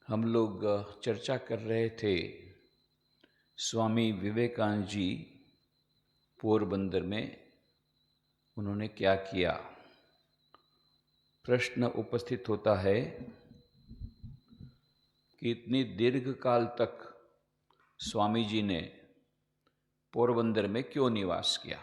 हम लोग चर्चा कर रहे थे स्वामी विवेकानंद जी पोरबंदर में उन्होंने क्या किया। प्रश्न उपस्थित होता है कि इतनी दीर्घ काल तक स्वामी जी ने पोरबंदर में क्यों निवास किया।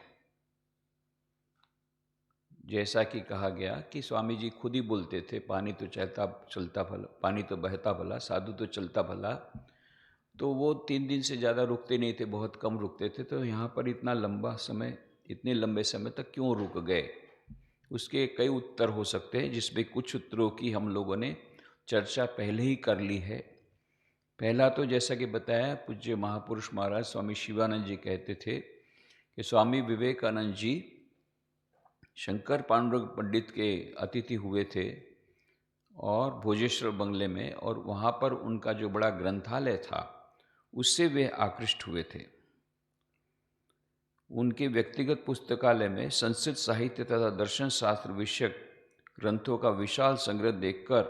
जैसा कि कहा गया कि स्वामी जी खुद ही बोलते थे, पानी तो चलता भला, पानी तो बहता भला, साधु तो चलता भला। तो वो 3 दिन से ज़्यादा रुकते नहीं थे, बहुत कम रुकते थे। तो यहाँ पर इतने लंबे समय तक क्यों रुक गए, उसके कई उत्तर हो सकते हैं, जिसमें कुछ उत्तरों की हम लोगों ने चर्चा पहले ही कर ली है। पहला तो जैसा कि बताया, पूज्य महापुरुष महाराज स्वामी शिवानंद जी कहते थे कि स्वामी विवेकानंद जी शंकर पांडुरंग पंडित के अतिथि हुए थे और भोजेश्वर बंगले में, और वहाँ पर उनका जो बड़ा ग्रंथालय था उससे वे आकृष्ट हुए थे। उनके व्यक्तिगत पुस्तकालय में संस्कृत साहित्य तथा दर्शन शास्त्र विषयक ग्रंथों का विशाल संग्रह देखकर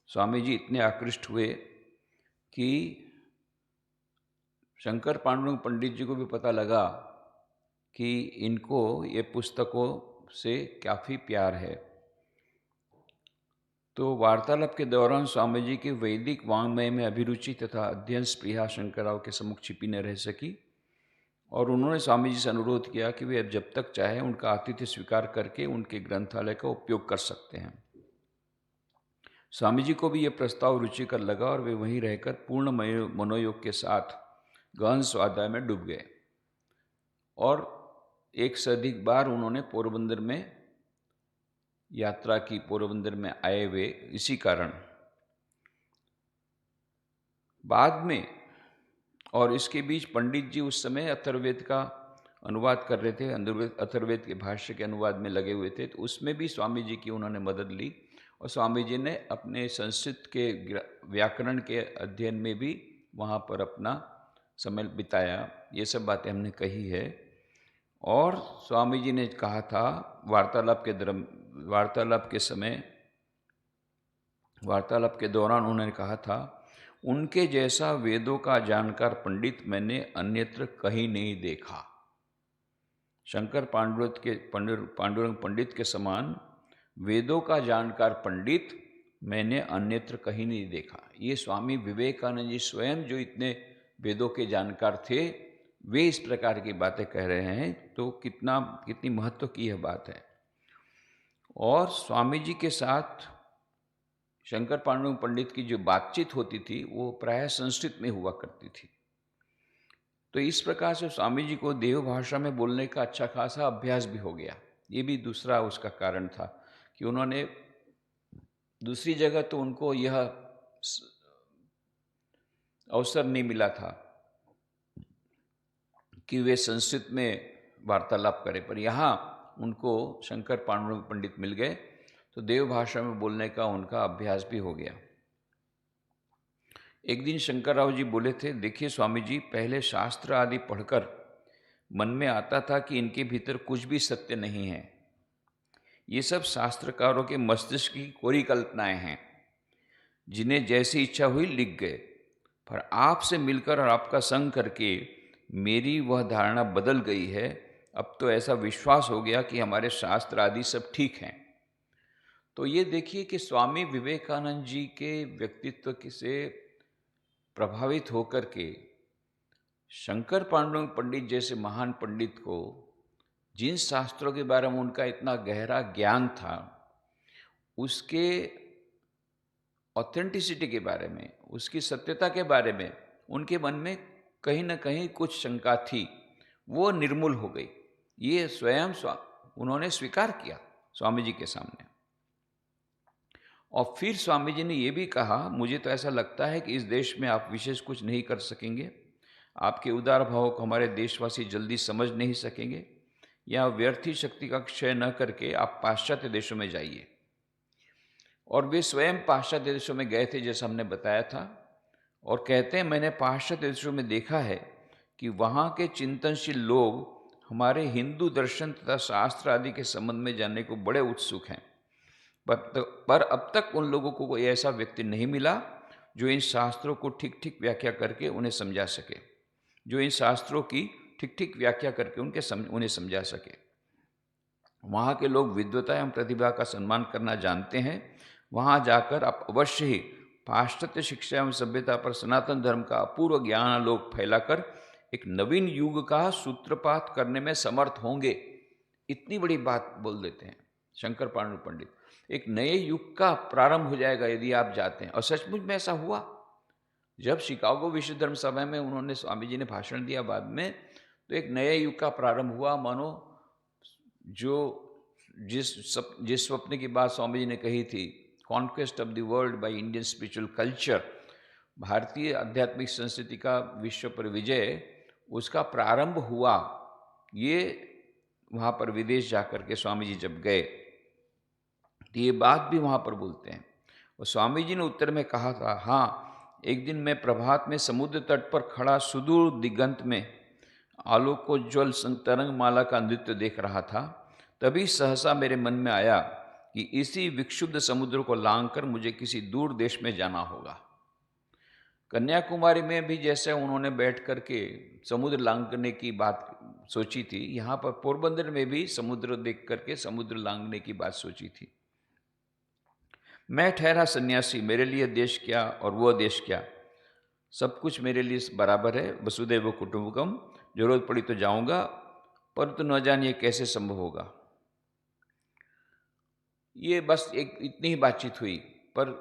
स्वामी जी इतने आकृष्ट हुए कि शंकर पांडुरंग पंडित जी को भी पता लगा कि इनको ये पुस्तकों से काफ़ी प्यार है। तो वार्तालाप के दौरान स्वामी जी की वैदिक वाङ्मय में अभिरुचि तथा अध्ययन स्पृहा शंकरराव के सम्मुख छिपी न रह सकी, और उन्होंने स्वामी जी से अनुरोध किया कि वे अब जब तक चाहे उनका आतिथ्य स्वीकार करके उनके ग्रंथालय का उपयोग कर सकते हैं। स्वामी जी को भी यह प्रस्ताव रुचिकर लगा और वे वहीं रहकर पूर्ण मनोयोग के साथ गहन स्वाध्याय में डूब गए, और एक से अधिक बार उन्होंने पोरबंदर में यात्रा की, पोरबंदर में आए वे इसी कारण। बाद में, और इसके बीच पंडित जी उस समय अथर्ववेद का अनुवाद कर रहे थे, अथर्ववेद के भाष्य के अनुवाद में लगे हुए थे। तो उसमें भी स्वामी जी की उन्होंने मदद ली, और स्वामी जी ने अपने संस्कृत के व्याकरण के अध्ययन में भी वहाँ पर अपना समय बिताया। ये सब बातें हमने कही है। और स्वामी जी ने कहा था वार्तालाप के दौरान उन्होंने कहा था, उनके जैसा वेदों का जानकार पंडित मैंने अन्यत्र कहीं नहीं देखा। शंकर पांडुरंग पंडित के समान वेदों का जानकार पंडित मैंने अन्यत्र कहीं नहीं देखा। ये स्वामी विवेकानंद जी स्वयं जो इतने वेदों के जानकार थे, वे इस प्रकार की बातें कह रहे हैं, तो कितनी महत्व की यह बात है। और स्वामी जी के साथ शंकर पांडुरंग पंडित की जो बातचीत होती थी वो प्रायः संस्कृत में हुआ करती थी। तो इस प्रकार से स्वामी जी को देव भाषा में बोलने का अच्छा खासा अभ्यास भी हो गया। ये भी दूसरा उसका कारण था कि उन्होंने दूसरी जगह तो उनको यह अवसर नहीं मिला था कि वे संस्कृत में वार्तालाप करें, पर यहाँ उनको शंकर पांडुरंग पंडित मिल गए, तो देव भाषा में बोलने का उनका अभ्यास भी हो गया। एक दिन शंकरराव जी बोले थे, देखिए स्वामी जी, पहले शास्त्र आदि पढ़कर मन में आता था कि इनके भीतर कुछ भी सत्य नहीं है, ये सब शास्त्रकारों के मस्तिष्क की कोरी कल्पनाएं हैं, जिन्हें जैसी इच्छा हुई लिख गए। पर आपसे मिलकर और आपका संग करके मेरी वह धारणा बदल गई है। अब तो ऐसा विश्वास हो गया कि हमारे शास्त्र आदि सब ठीक हैं। तो ये देखिए कि स्वामी विवेकानंद जी के व्यक्तित्व से प्रभावित होकर के शंकर पांडुरंग पंडित जैसे महान पंडित को जिन शास्त्रों के बारे में उनका इतना गहरा ज्ञान था, उसके ऑथेंटिसिटी के बारे में, उसकी सत्यता के बारे में उनके मन में कहीं ना कहीं कुछ शंका थी, वो निर्मूल हो गई। ये स्वयं उन्होंने स्वीकार किया स्वामी जी के सामने। और फिर स्वामी जी ने ये भी कहा, मुझे तो ऐसा लगता है कि इस देश में आप विशेष कुछ नहीं कर सकेंगे, आपके उदार भाव को हमारे देशवासी जल्दी समझ नहीं सकेंगे, या व्यर्थी शक्ति का क्षय न करके आप पाश्चात्य देशों में जाइए। और वे स्वयं पाश्चात्य देशों में गए थे, जैसा हमने बताया था, और कहते हैं मैंने पाश्चात्य देशों में देखा है कि वहाँ के चिंतनशील लोग हमारे हिंदू दर्शन तथा शास्त्र आदि के संबंध में जानने को बड़े उत्सुक हैं, पर अब तक उन लोगों को कोई ऐसा व्यक्ति नहीं मिला जो इन शास्त्रों को ठीक ठीक व्याख्या करके उन्हें समझा सके, जो इन शास्त्रों की ठीक ठीक व्याख्या करके उन्हें समझा सके। वहाँ के लोग विद्वता एवं प्रतिभा का सम्मान करना जानते हैं। वहाँ जाकर आप अवश्य ही पाश्चात्य शिक्षा एवं सभ्यता पर सनातन धर्म का अपूर्व ज्ञान आलोक फैलाकर एक नवीन युग का सूत्रपात करने में समर्थ होंगे। इतनी बड़ी बात बोल देते हैं शंकर पांडु पंडित। एक नए युग का प्रारंभ हो जाएगा यदि आप जाते हैं, और सचमुच में ऐसा हुआ। जब शिकागो विश्व धर्म सभा में उन्होंने, स्वामी जी ने भाषण दिया बाद में, तो एक नए युग का प्रारंभ हुआ। मानो जो जिस स्वप्न की बात स्वामी जी ने कही थी, conquest of the world by Indian spiritual culture, भारतीय आध्यात्मिक संस्कृति का विश्व पर विजय, उसका प्रारंभ हुआ। ये वहाँ पर विदेश जाकर के स्वामी जी जब गए तो ये बात भी वहाँ पर बोलते हैं। और स्वामी जी ने उत्तर में कहा था, हाँ, एक दिन मैं प्रभात में समुद्र तट पर खड़ा सुदूर दिगंत में आलोकोज्ज्वल तरंग माला का नृत्य देख रहा था। तभी सहसा मेरे मन में आया कि इसी विक्षुब्ध समुद्र को लांघकर मुझे किसी दूर देश में जाना होगा। कन्याकुमारी में भी जैसे उन्होंने बैठ करके समुद्र लांघने की बात सोची थी, यहाँ पर पोरबंदर में भी समुद्र देख करके समुद्र लांघने की बात सोची थी। मैं ठहरा सन्यासी, मेरे लिए देश क्या और वह देश क्या, सब कुछ मेरे लिए बराबर है। वसुदैव कुटुंबकम, जरूरत पड़ी तो जाऊंगा, परंतु न जानिए कैसे संभव होगा। ये बस एक इतनी ही बातचीत हुई, पर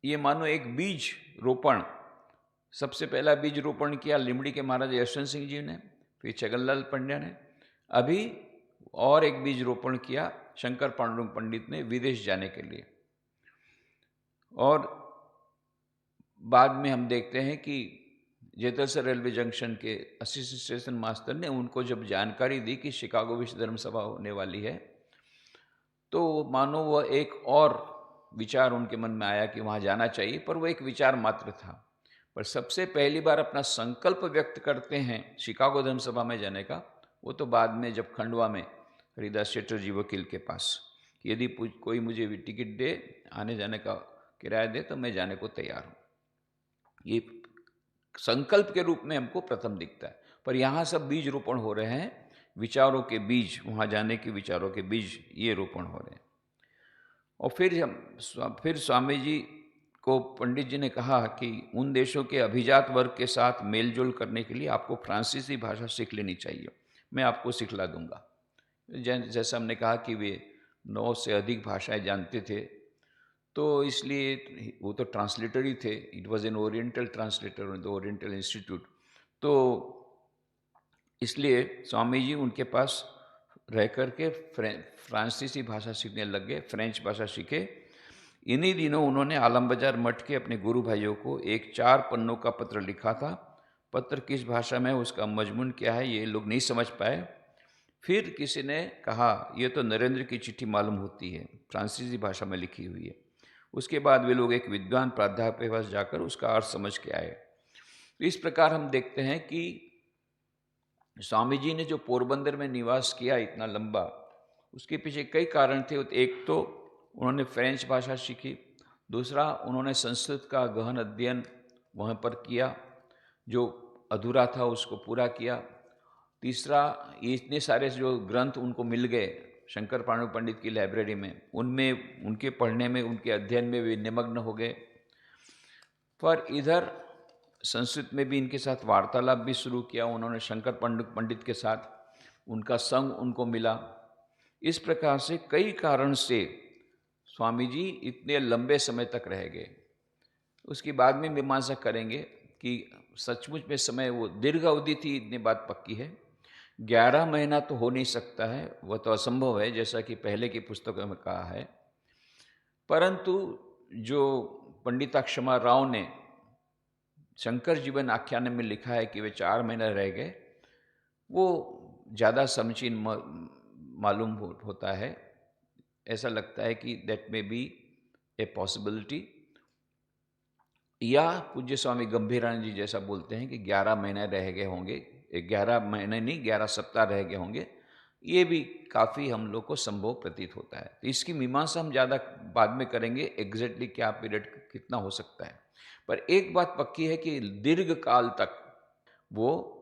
ये मानो एक बीज रोपण, सबसे पहला बीज रोपण किया लिमड़ी के महाराज यशवंत सिंह जी ने, फिर छगनलाल पंड्या ने, अभी और एक बीज रोपण किया शंकर पांडु पंडित ने विदेश जाने के लिए। और बाद में हम देखते हैं कि जेतलसर रेलवे जंक्शन के असिस्टेंट स्टेशन मास्टर ने उनको जब जानकारी दी कि शिकागो विश्व धर्म सभा होने वाली है, तो मानो वह एक और विचार उनके मन में आया कि वहाँ जाना चाहिए, पर वह एक विचार मात्र था। पर सबसे पहली बार अपना संकल्प व्यक्त करते हैं शिकागो धर्म सभा में जाने का, वो तो बाद में जब खंडवा में हरिदास चटर्जी वकील के पास, यदि कोई मुझे भी टिकट दे, आने जाने का किराया दे, तो मैं जाने को तैयार हूँ। ये संकल्प के रूप में हमको प्रथम दिखता है। पर यहाँ सब बीज रोपण हो रहे हैं, विचारों के बीज, वहाँ जाने के विचारों के बीज ये रोपण हो रहे हैं। और फिर स्वामी जी को पंडित जी ने कहा कि उन देशों के अभिजात वर्ग के साथ मेलजोल करने के लिए आपको फ्रांसीसी भाषा सीख लेनी चाहिए, मैं आपको सिखला दूंगा। जैसा हमने कहा कि वे 9 से अधिक भाषाएं जानते थे, तो इसलिए वो तो ट्रांसलेटर ही थे। It was an oriental translator in the oriental institute. तो इसलिए स्वामी जी उनके पास रह करके फ्रांसीसी भाषा सीखने लग गए, फ्रेंच भाषा सीखे। इन्हीं दिनों उन्होंने आलम बाजार मठ के अपने गुरु भाइयों को एक 4 पन्नों का पत्र लिखा था। पत्र किस भाषा में, उसका मजमून क्या है, ये लोग नहीं समझ पाए। फिर किसी ने कहा, ये तो नरेंद्र की चिट्ठी मालूम होती है, फ्रांसीसी भाषा में लिखी हुई है। उसके बाद वे लोग एक विद्वान प्राध्यापक के पास जाकर उसका अर्थ समझ के आए। तो इस प्रकार हम देखते हैं कि स्वामी जी ने जो पोरबंदर में निवास किया इतना लंबा, उसके पीछे कई कारण थे। एक तो उन्होंने फ्रेंच भाषा सीखी, दूसरा उन्होंने संस्कृत का गहन अध्ययन वहाँ पर किया, जो अधूरा था उसको पूरा किया। तीसरा, इतने सारे जो ग्रंथ उनको मिल गए शंकर पांडु पंडित की लाइब्रेरी में, उनमें उनके पढ़ने में, उनके अध्ययन में वे निमग्न हो गए। पर इधर संस्कृत में भी इनके साथ वार्तालाप भी शुरू किया उन्होंने शंकर पांडु पंडित के साथ, उनका संग उनको मिला। इस प्रकार से कई कारण से स्वामी जी इतने लंबे समय तक रह गए। उसके बाद में मीमांसा करेंगे कि सचमुच में समय वो दीर्घ अवधि थी, इतनी बात पक्की है। 11 महीना तो हो नहीं सकता है, वह तो असंभव है, जैसा कि पहले की पुस्तकों में कहा है। परंतु जो पंडिताक्षमा राव ने शंकर जीवन आख्यान में लिखा है कि वे 4 महीने रह गए, वो ज़्यादा समीचीन मालूम होता है। ऐसा लगता है कि that may be a possibility, या पूज्य स्वामी गंभीरानंद जी जैसा बोलते हैं कि 11 महीने रह गए होंगे, 11 महीने नहीं 11 सप्ताह रह गए होंगे, ये भी काफ़ी हम लोग को संभव प्रतीत होता है। तो इसकी मीमांसा हम ज़्यादा बाद में करेंगे, एग्जैक्टली क्या पीरियड कितना हो सकता है। पर एक बात पक्की है कि दीर्घ काल तक वो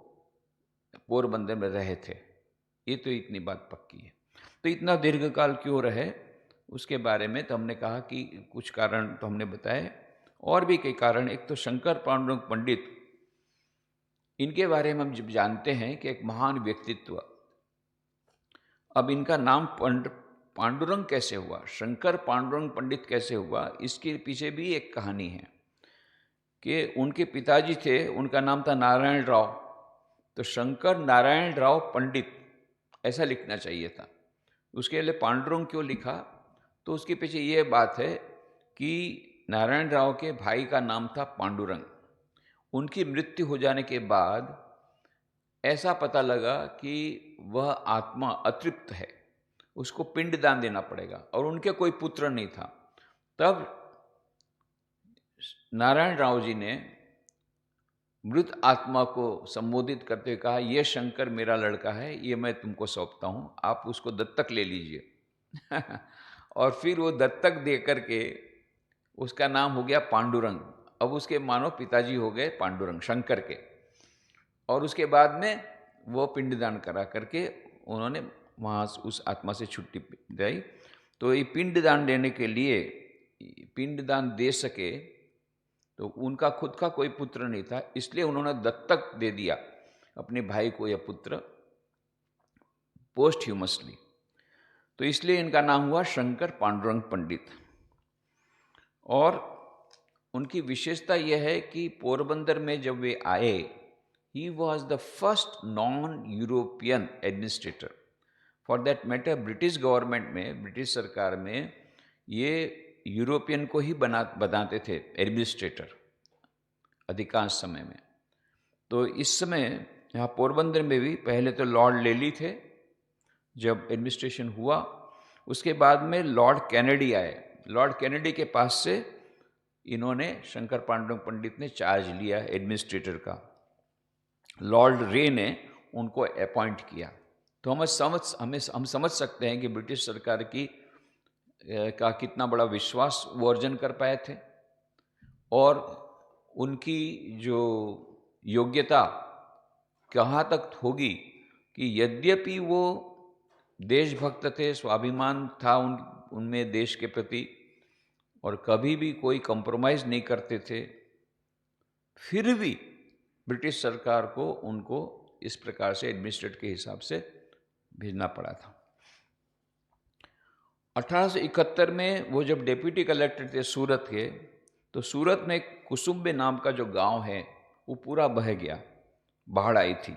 पोरबंदर में रहे थे, ये तो इतनी बात पक्की है। तो इतना दीर्घ काल क्यों रहे, उसके बारे में तो हमने कहा कि कुछ कारण तो हमने बताए, और भी कई कारण। एक तो शंकर पांडुरंग पंडित, इनके बारे में हम जब जानते हैं कि एक महान व्यक्तित्व। अब इनका नाम पांडुरंग कैसे हुआ, शंकर पांडुरंग पंडित कैसे हुआ, इसके पीछे भी एक कहानी है कि उनके पिताजी थे, उनका नाम था नारायण राव। तो शंकर नारायण राव पंडित ऐसा लिखना चाहिए था, उसके लिए पांडुरंग क्यों लिखा, तो उसके पीछे ये बात है कि नारायण राव के भाई का नाम था पांडुरंग। उनकी मृत्यु हो जाने के बाद ऐसा पता लगा कि वह आत्मा अतृप्त है, उसको पिंडदान देना पड़ेगा, और उनके कोई पुत्र नहीं था। तब नारायण राव जी ने मृत आत्मा को संबोधित करते हुए कहा, यह शंकर मेरा लड़का है, ये मैं तुमको सौंपता हूँ, आप उसको दत्तक ले लीजिए। और फिर वो दत्तक दे करके उसका नाम हो गया पांडुरंग। अब उसके मानो पिताजी हो गए पांडुरंग शंकर के। और उसके बाद में वो पिंडदान करा करके उन्होंने वहाँ उस आत्मा से छुट्टी दिलाई। तो ये पिंडदान देने के लिए, पिंडदान दे सके, तो उनका खुद का कोई पुत्र नहीं था, इसलिए उन्होंने दत्तक दे दिया अपने भाई को यह पुत्र पोस्टह्यूमसली। तो इसलिए इनका नाम हुआ शंकर पांडुरंग पंडित। और उनकी विशेषता यह है कि पोरबंदर में जब वे आए, he was the first non European administrator. For that matter British government में, ब्रिटिश सरकार में ये यूरोपियन को ही बनाते थे एडमिनिस्ट्रेटर अधिकांश समय में। तो इस समय यहाँ पोरबंदर में भी पहले तो लॉर्ड लेली थे जब एडमिनिस्ट्रेशन हुआ, उसके बाद में लॉर्ड कैनेडी आए। लॉर्ड कैनेडी के पास से इन्होंने शंकर पांडुरंग पंडित ने चार्ज लिया एडमिनिस्ट्रेटर का। लॉर्ड रे ने उनको अपॉइंट किया। तो हम समझ सकते हैं कि ब्रिटिश सरकार की का कितना बड़ा विश्वास वो अर्जन कर पाए थे, और उनकी जो योग्यता कहाँ तक होगी कि यद्यपि वो देशभक्त थे, स्वाभिमान था उनमें देश के प्रति, और कभी भी कोई कंप्रोमाइज़ नहीं करते थे, फिर भी ब्रिटिश सरकार को उनको इस प्रकार से एडमिनिस्ट्रेट के हिसाब से भेजना पड़ा था। 1871 में वो जब डेप्यूटी कलेक्टर थे सूरत के, तो सूरत में कुसुम्बे नाम का जो गांव है वो पूरा बह गया, बाढ़ आई थी।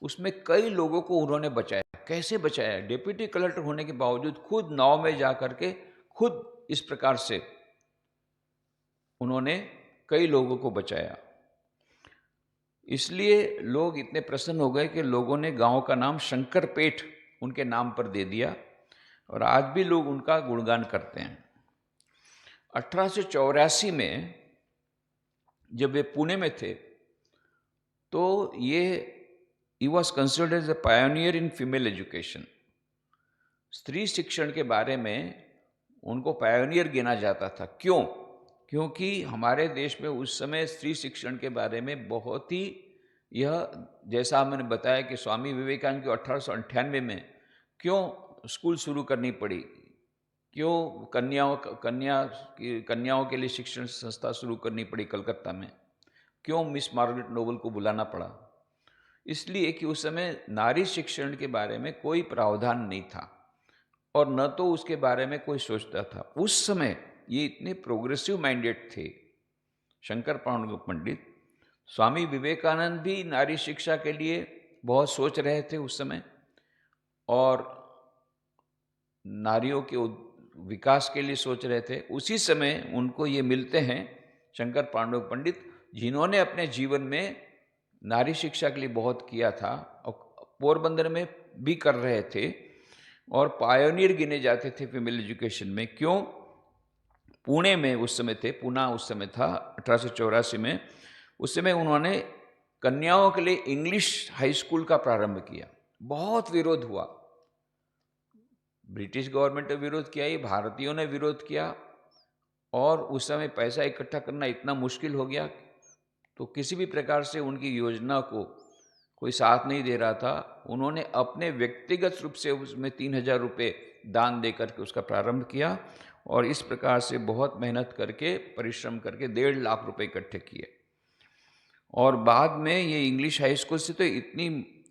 उसमें कई लोगों को उन्होंने बचाया। कैसे बचाया? डेप्यूटी कलेक्टर होने के बावजूद खुद नाव में जा करके खुद इस प्रकार से उन्होंने कई लोगों को बचाया। इसलिए लोग इतने प्रसन्न हो गए कि लोगों ने गांव का नाम शंकरपेट उनके नाम पर दे दिया, और आज भी लोग उनका गुणगान करते हैं। 1884 में जब वे पुणे में थे, तो he was considered as a pioneer in female education। स्त्री शिक्षण के बारे में उनको पायोनियर गिना जाता था। क्यों? क्योंकि हमारे देश में उस समय स्त्री शिक्षण के बारे में बहुत ही, यह जैसा मैंने बताया कि स्वामी विवेकानंद को 1898 में क्यों स्कूल शुरू करनी पड़ी, क्यों कन्याओं के लिए शिक्षण संस्था शुरू करनी पड़ी कलकत्ता में, क्यों मिस मार्गरेट नोबल को बुलाना पड़ा, इसलिए कि उस समय नारी शिक्षण के बारे में कोई प्रावधान नहीं था, और न तो उसके बारे में कोई सोचता था। उस समय ये इतने प्रोग्रेसिव माइंडेड थे शंकर पांडुरंग पंडित। स्वामी विवेकानंद भी नारी शिक्षा के लिए बहुत सोच रहे थे उस समय, और नारियों के विकास के लिए सोच रहे थे। उसी समय उनको ये मिलते हैं शंकर पांडुरंग पंडित, जिन्होंने अपने जीवन में नारी शिक्षा के लिए बहुत किया था, और पोरबंदर में भी कर रहे थे, और पायोनियर गिने जाते थे फीमेल एजुकेशन में। क्यों? पुणे में उस समय थे, पूना उस समय था 1884 में। उस समय उन्होंने कन्याओं के लिए इंग्लिश हाई स्कूल का प्रारंभ किया। बहुत विरोध हुआ, ब्रिटिश गवर्नमेंट ने विरोध किया ही, भारतीयों ने विरोध किया, और उस समय पैसा इकट्ठा करना इतना मुश्किल हो गया, तो किसी भी प्रकार से उनकी योजना को कोई साथ नहीं दे रहा था। उन्होंने अपने व्यक्तिगत रूप से उसमें 3,000 रुपये दान दे करके उसका प्रारंभ किया, और इस प्रकार से बहुत मेहनत करके, परिश्रम करके 1.5 लाख रुपए इकट्ठे किए। और बाद में ये इंग्लिश हाई स्कूल से तो इतनी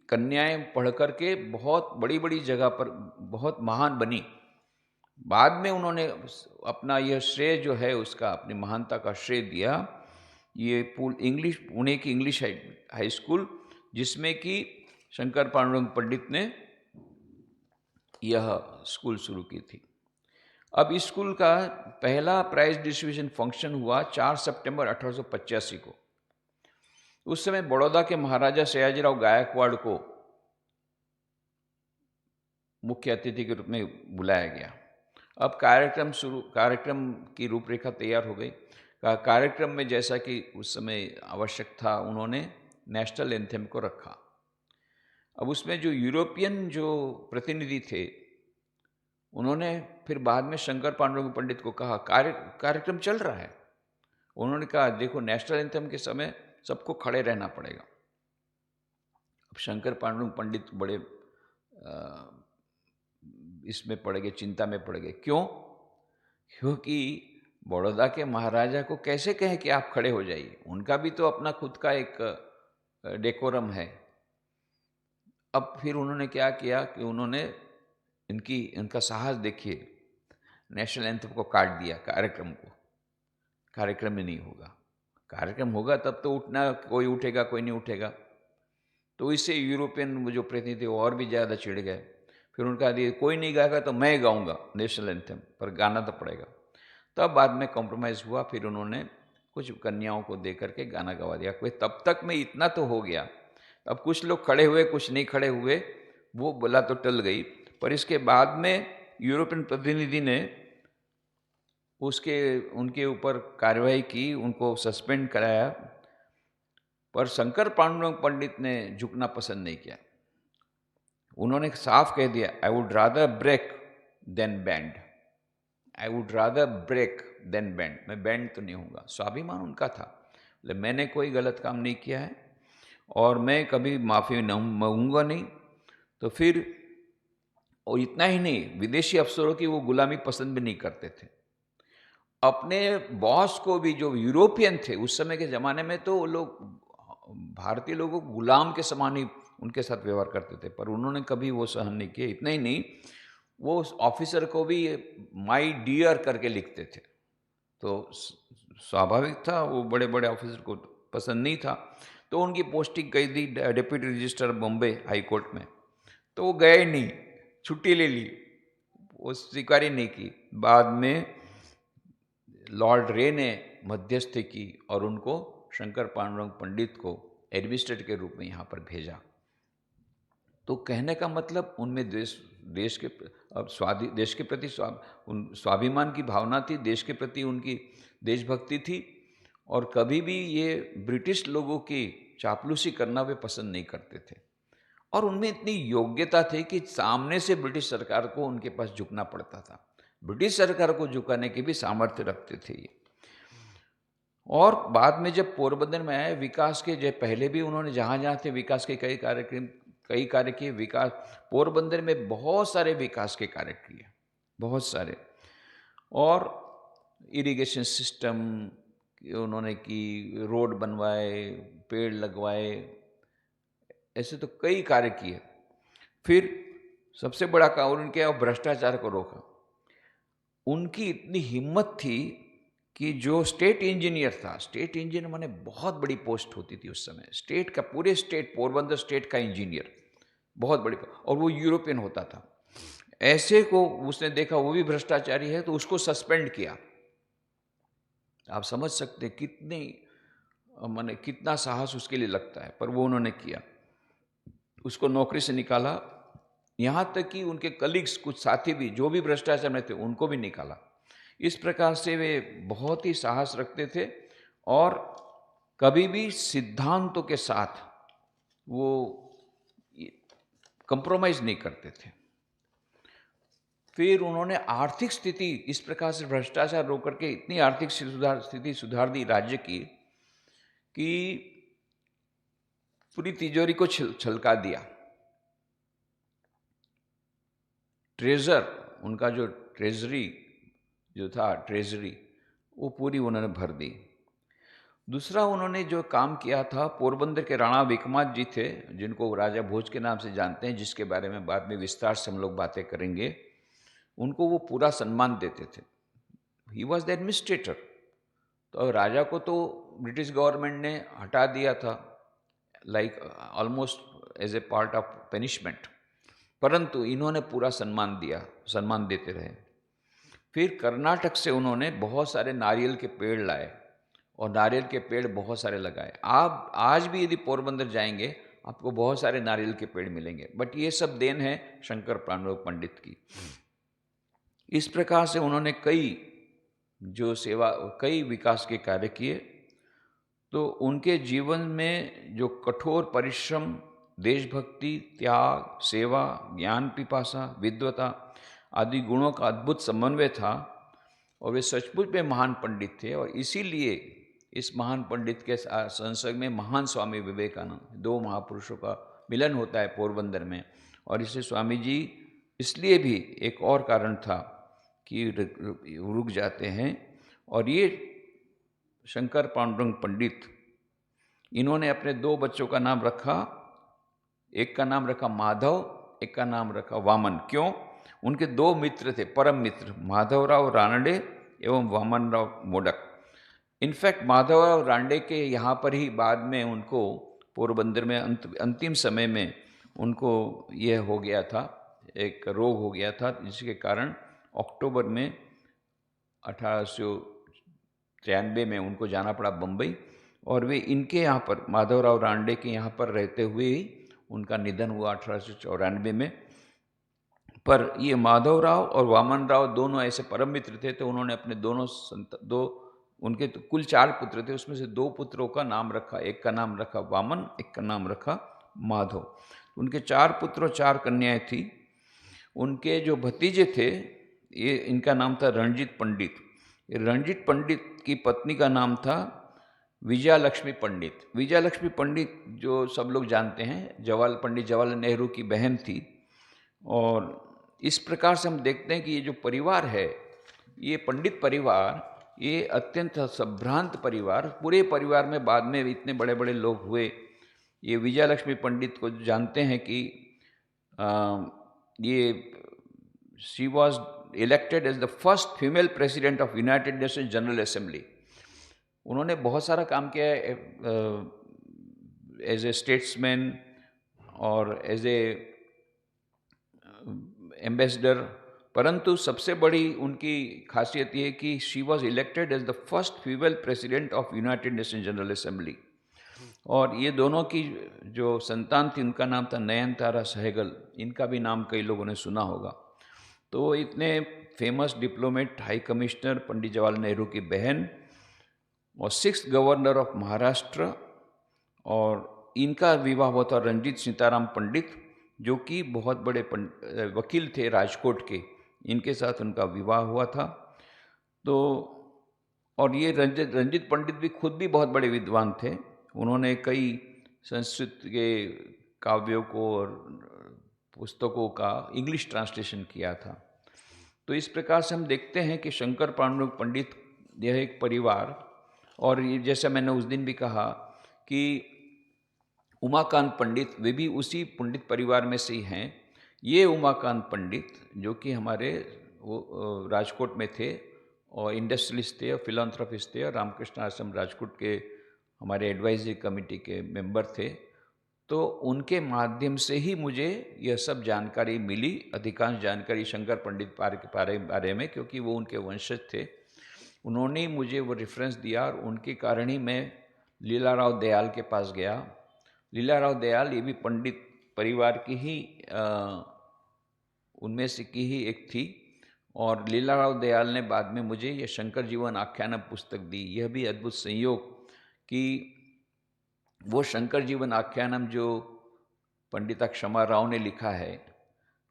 कन्याएं पढ़ करके बहुत बड़ी बड़ी जगह पर बहुत महान बनी। बाद में उन्होंने अपना यह श्रेय जो है उसका, अपनी महानता का श्रेय दिया ये पुणे की इंग्लिश हाई स्कूल, जिसमें कि शंकर पांडुरंग पंडित ने यह स्कूल शुरू की थी। अब इस स्कूल का पहला प्राइज डिस्ट्रीब्यूशन फंक्शन हुआ 4 सितंबर 1885 को। उस समय बड़ौदा के महाराजा सयाजीराव गायकवाड़ को मुख्य अतिथि के रूप में बुलाया गया। अब कार्यक्रम की रूपरेखा तैयार हो गई। कार्यक्रम में जैसा कि उस समय आवश्यक था, उन्होंने नेशनल एंथम को रखा। अब उसमें जो यूरोपियन जो प्रतिनिधि थे, उन्होंने फिर बाद में शंकर पांडुरंग पंडित को कहा, कार्यक्रम चल रहा है। उन्होंने कहा, देखो नेशनल एंथम के समय सबको खड़े रहना पड़ेगा। अब शंकर पांडुरंग पंडित बड़े इसमें पड़ गए, चिंता में पड़ गए। क्यों? क्योंकि बड़ौदा के महाराजा को कैसे कहें कि आप खड़े हो जाइए, उनका भी तो अपना खुद का एक डेकोरम है। अब फिर उन्होंने क्या किया कि उन्होंने इनका साहस देखिए, नेशनल एंथम को काट दिया, कार्यक्रम को। कार्यक्रम ही नहीं होगा, कार्यक्रम होगा तब तो उठना, कोई उठेगा कोई नहीं उठेगा। तो इससे यूरोपियन जो प्रतिनिधि थे वो और भी ज़्यादा चिढ़ गए। फिर उनका दिया, कोई नहीं गाएगा तो मैं गाऊंगा नेशनल एंथम, पर गाना तो पड़ेगा। तब बाद में कॉम्प्रोमाइज़ हुआ, फिर उन्होंने कुछ कन्याओं को दे करके गाना गवा दिया। कोई तब तक में इतना तो हो गया। अब कुछ लोग खड़े हुए, कुछ नहीं खड़े हुए, वो बोला तो टल गई। पर इसके बाद में यूरोपियन प्रतिनिधि ने उनके ऊपर कार्रवाई की, उनको सस्पेंड कराया। पर शंकर पांडुरंग पंडित ने झुकना पसंद नहीं किया। उन्होंने साफ कह दिया, I would rather break than bend, I would rather break than bend, मैं बैंड तो नहीं होऊंगा। स्वाभिमान उनका था, मैंने कोई गलत काम नहीं किया है और मैं कभी माफ़ी मांगूंगा नहीं। तो फिर, और इतना ही नहीं, विदेशी अफसरों की वो गुलामी पसंद भी नहीं करते थे। अपने बॉस को भी, जो यूरोपियन थे उस समय के ज़माने में, तो वो लोग भारतीय लोगों को गुलाम के समान ही उनके साथ व्यवहार करते थे, पर उन्होंने कभी वो सहन नहीं किया। इतना ही नहीं, वो ऑफिसर को भी माय डियर करके लिखते थे। तो स्वाभाविक था, वो बड़े बड़े ऑफिसर को पसंद नहीं था। तो उनकी पोस्टिंग गई थी deputy registrar Bombay high court में। तो वो गए नहीं, छुट्टी ले ली, वो स्वीकार ही नहीं की। बाद में लॉर्ड रे ने मध्यस्थी की और उनको शंकर पांडुरंग पंडित को एडमिनिस्ट्रेटर के रूप में यहाँ पर भेजा। तो कहने का मतलब उनमें देश के प्रति स्वाभिमान की भावना थी, देश के प्रति उनकी देशभक्ति थी, और कभी भी ये ब्रिटिश लोगों की चापलूसी करना वे पसंद नहीं करते थे। और उनमें इतनी योग्यता थी कि सामने से ब्रिटिश सरकार को उनके पास झुकना पड़ता था, ब्रिटिश सरकार को झुकाने की भी सामर्थ्य रखते थे ये। और बाद में जब पोरबंदर में आए, विकास के जो पहले भी उन्होंने जहाँ जहाँ थे विकास के कई कार्य किए। विकास पोरबंदर में बहुत सारे विकास के कार्य किए, बहुत सारे। और इरिगेशन सिस्टम उन्होंने की, रोड बनवाए, पेड़ लगवाए, ऐसे तो कई कार्य किए। फिर सबसे बड़ा काम उनके, भ्रष्टाचार को रोका। उनकी इतनी हिम्मत थी कि जो स्टेट इंजीनियर था, स्टेट इंजीनियर माने बहुत बड़ी पोस्ट होती थी उस समय, स्टेट का, पूरे स्टेट, पोरबंदर स्टेट का इंजीनियर, बहुत बड़ी, और वो यूरोपियन होता था। ऐसे को उसने देखा वो भी भ्रष्टाचारी है, तो उसको सस्पेंड किया। आप समझ सकते कितनी, माने कितना साहस उसके लिए लगता है, पर वो उन्होंने किया। उसको नौकरी से निकाला, यहाँ तक कि उनके कलीग्स, कुछ साथी भी जो भी भ्रष्टाचार में थे, उनको भी निकाला। इस प्रकार से वे बहुत ही साहस रखते थे और कभी भी सिद्धांतों के साथ वो कंप्रोमाइज नहीं करते थे। फिर उन्होंने आर्थिक स्थिति इस प्रकार से भ्रष्टाचार रोक करके इतनी आर्थिक स्थिति सुधार दी राज्य की कि पूरी तिजोरी को छलका दिया। ट्रेजर, उनका जो ट्रेजरी जो था, ट्रेजरी वो पूरी उन्होंने भर दी। दूसरा उन्होंने जो काम किया था, पोरबंदर के राणा विक्रमादित्य जी थे, जिनको राजा भोज के नाम से जानते हैं, जिसके बारे में बाद में विस्तार से हम लोग बातें करेंगे। उनको वो पूरा सम्मान देते थे। He was the administrator. तो राजा को तो ब्रिटिश गवर्नमेंट ने हटा दिया था, like almost as a part of punishment, परंतु इन्होंने पूरा सम्मान दिया, सम्मान देते रहे। फिर कर्नाटक से उन्होंने बहुत सारे नारियल के पेड़ लाए और नारियल के पेड़ बहुत सारे लगाए। आप आज भी यदि पोरबंदर जाएंगे आपको बहुत सारे नारियल के पेड़ मिलेंगे, बट ये सब देन है शंकर पांडुरंग पंडित की। इस प्रकार से उन्होंने कई विकास के कार्य किए। तो उनके जीवन में जो कठोर परिश्रम, देशभक्ति, त्याग, सेवा, ज्ञान पिपासा, विद्वता आदि गुणों का अद्भुत समन्वय था और वे सचमुच में महान पंडित थे। और इसीलिए इस महान पंडित के संसर्ग में महान स्वामी विवेकानंद, दो महापुरुषों का मिलन होता है पोरबंदर में। और इसे स्वामी जी इसलिए भी एक और कारण था कि रुक जाते हैं। और ये शंकर पांडुरंग पंडित, इन्होंने अपने दो बच्चों का नाम रखा, एक का नाम रखा माधव, एक का नाम रखा वामन। क्यों? उनके दो मित्र थे, परम मित्र, माधवराव रानडे एवं वामनराव मोडक। इनफैक्ट माधवराव रानडे के यहाँ पर ही बाद में उनको पोरबंदर में अंतिम समय में उनको यह हो गया था, एक रोग हो गया था, जिसके कारण अक्टूबर में 1893 में उनको जाना पड़ा बम्बई। और वे इनके यहाँ पर, माधवराव रानडे के यहाँ पर रहते हुए ही उनका निधन हुआ 1894 में। पर ये माधवराव और वामन राव दोनों ऐसे परम मित्र थे, तो उन्होंने अपने उनके तो कुल 4 पुत्र थे, उसमें से 2 पुत्रों का नाम रखा, एक का नाम रखा वामन, एक का नाम रखा माधव। उनके 4 पुत्र और 4 कन्याएं थी। उनके जो भतीजे थे, ये इनका नाम था रणजीत पंडित। रणजीत पंडित की पत्नी का नाम था विजयालक्ष्मी पंडित। विजयालक्ष्मी पंडित जो सब लोग जानते हैं, पंडित जवाहरलाल नेहरू की बहन थी। और इस प्रकार से हम देखते हैं कि ये जो परिवार है, ये पंडित परिवार, ये अत्यंत संभ्रांत परिवार, पूरे परिवार में बाद में इतने बड़े बड़े लोग हुए। ये विजयालक्ष्मी पंडित को जानते हैं कि ये she was elected as the first female president of United Nations General Assembly. उन्होंने बहुत सारा काम किया है एज ए स्टेट्समैन और एज ए एम्बेसडर, परंतु सबसे बड़ी उनकी खासियत ये कि she was elected as the first female president of United Nation General Assembly. और ये दोनों की जो संतान थी, उनका नाम था नयनतारा सहगल। इनका भी नाम कई लोगों ने सुना होगा। तो इतने famous diplomat, high commissioner, Pandit Jawaharlal Nehru की बहन और 6th गवर्नर ऑफ महाराष्ट्र। और इनका विवाह हुआ था रंजीत सीताराम पंडित, जो कि बहुत बड़े वकील थे राजकोट के, इनके साथ उनका विवाह हुआ था। तो और ये रंजीत पंडित भी खुद भी बहुत बड़े विद्वान थे। उन्होंने कई संस्कृत के काव्यों को और पुस्तकों का इंग्लिश ट्रांसलेशन किया था। तो इस प्रकार से हम देखते हैं कि शंकर पांडुरंग पंडित, यह एक परिवार। और ये जैसा मैंने उस दिन भी कहा कि उमाकांत पंडित, वे भी उसी पंडित परिवार में से ही हैं। ये उमाकांत पंडित जो कि हमारे राजकोट में थे और इंडस्ट्रियलिस्ट थे और फिलॉन्थ्रोपिस्ट थे और रामकृष्ण आश्रम राजकोट के हमारे एडवाइजरी कमेटी के मेंबर थे। तो उनके माध्यम से ही मुझे यह सब जानकारी मिली, अधिकांश जानकारी शंकर पंडित के बारे में, क्योंकि वो उनके वंशज थे। उन्होंने ही मुझे वो रेफरेंस दिया और उनके कारण ही मैं लीलाराव दयाल के पास गया। लीलाराव दयाल ये भी पंडित परिवार की ही उनमें से की ही एक थी। और लीलाराव दयाल ने बाद में मुझे यह शंकर जीवन आख्यान पुस्तक दी। यह भी अद्भुत संयोग कि वो शंकर जीवन आख्यानम जो पंडिता क्षमा राव ने लिखा है,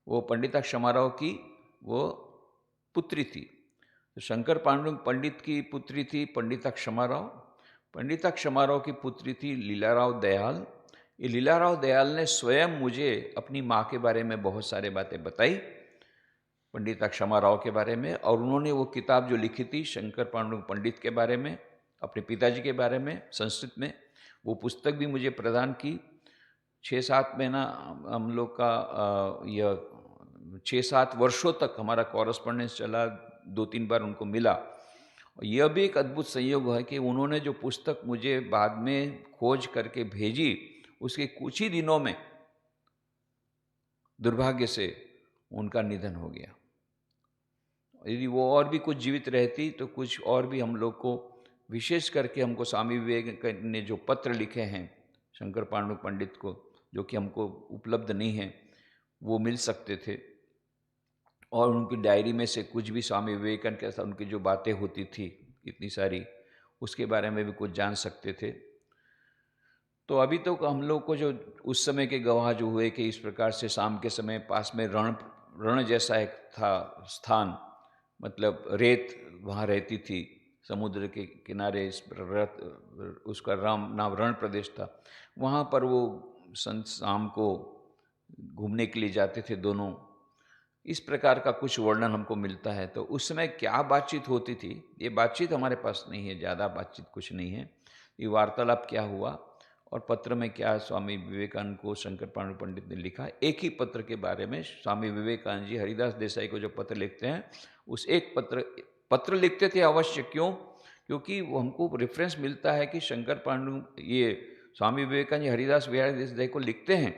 वो पंडिता क्षमा राव की वो पुत्री थी। तो शंकर पांडुरंग पंडित की पुत्री थी पंडिता क्षमाराव। पंडिता क्षमाराव की पुत्री थी लीलाराव दयाल। ये लीलाराव दयाल ने स्वयं मुझे अपनी माँ के बारे में बहुत सारे बातें बताई, पंडिता क्षमाराव के बारे में, और उन्होंने वो किताब जो लिखी थी शंकर पांडुरंग पंडित के बारे में, अपने पिताजी के बारे में संस्कृत में, वो पुस्तक भी मुझे प्रदान की। 6-7 महीना हम लोग का यह 6-7 वर्षों तक हमारा कॉरेस्पॉन्डेंस चला, 2-3 बार उनको मिला। और यह भी एक अद्भुत संयोग है कि उन्होंने जो पुस्तक मुझे बाद में खोज करके भेजी, उसके कुछ ही दिनों में दुर्भाग्य से उनका निधन हो गया। यदि वो और भी कुछ जीवित रहती तो कुछ और भी हम लोग को, विशेष करके हमको स्वामी विवेकानंद ने जो पत्र लिखे हैं शंकर पांडुरंग पंडित को, जो कि हमको उपलब्ध नहीं हैं, वो मिल सकते थे। और उनकी डायरी में से कुछ भी स्वामी विवेकानंद के साथ उनकी जो बातें होती थी इतनी सारी, उसके बारे में भी कुछ जान सकते थे। तो अभी तो हम लोग को जो उस समय के गवाह जो हुए कि इस प्रकार से शाम के समय पास में रण जैसा एक था स्थान, मतलब रेत वहाँ रहती थी समुद्र के किनारे, उसका नाम रण प्रदेश था। वहाँ पर वो संत शाम को घूमने के लिए जाते थे दोनों। इस प्रकार का कुछ वर्णन हमको मिलता है। तो उस समय क्या बातचीत होती थी, ये बातचीत हमारे पास नहीं है, ज़्यादा बातचीत कुछ नहीं है। ये वार्तालाप क्या हुआ और पत्र में क्या स्वामी विवेकानंद को शंकर पांडुरंग पंडित ने लिखा, एक ही पत्र के बारे में स्वामी विवेकानंद जी हरिदास देसाई को जो पत्र लिखते हैं, उस एक पत्र लिखते थे अवश्य। क्यों? क्योंकि वो हमको रेफरेंस मिलता है कि शंकर पांडुरंग, ये स्वामी विवेकानंद जी हरिदास बिहारी देसाई को लिखते हैं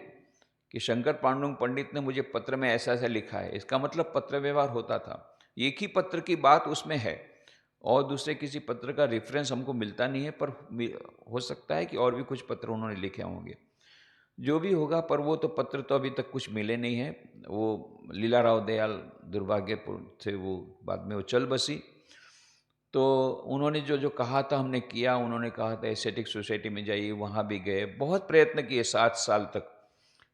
कि शंकर पांडुरंग पंडित ने मुझे पत्र में ऐसा ऐसा लिखा है। इसका मतलब पत्र व्यवहार होता था। एक ही पत्र की बात उसमें है और दूसरे किसी पत्र का रेफरेंस हमको मिलता नहीं है, पर हो सकता है कि और भी कुछ पत्र उन्होंने लिखे होंगे। जो भी होगा, पर वो तो पत्र तो अभी तक कुछ मिले नहीं है। वो लीलाराव दयाल दुर्भाग्यपूर्ण से वो बाद में वो चल बसी। तो उन्होंने जो जो कहा था हमने किया। उन्होंने कहा था एस्थेटिक सोसाइटी में जाइए, वहाँ भी गए, बहुत प्रयत्न किए 7 साल तक,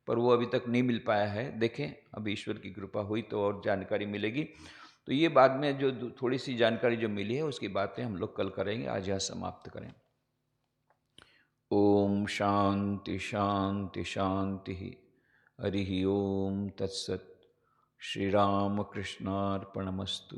पर वो अभी तक नहीं मिल पाया है। देखें, अब ईश्वर की कृपा हुई तो और जानकारी मिलेगी। तो ये बाद में जो थोड़ी सी जानकारी जो मिली है उसकी बातें हम लोग कल करेंगे। आज यहाँ समाप्त करें। ओम शांति शांति शांति। हरि ओम तत्सत। श्री राम कृष्णार्पणमस्तु।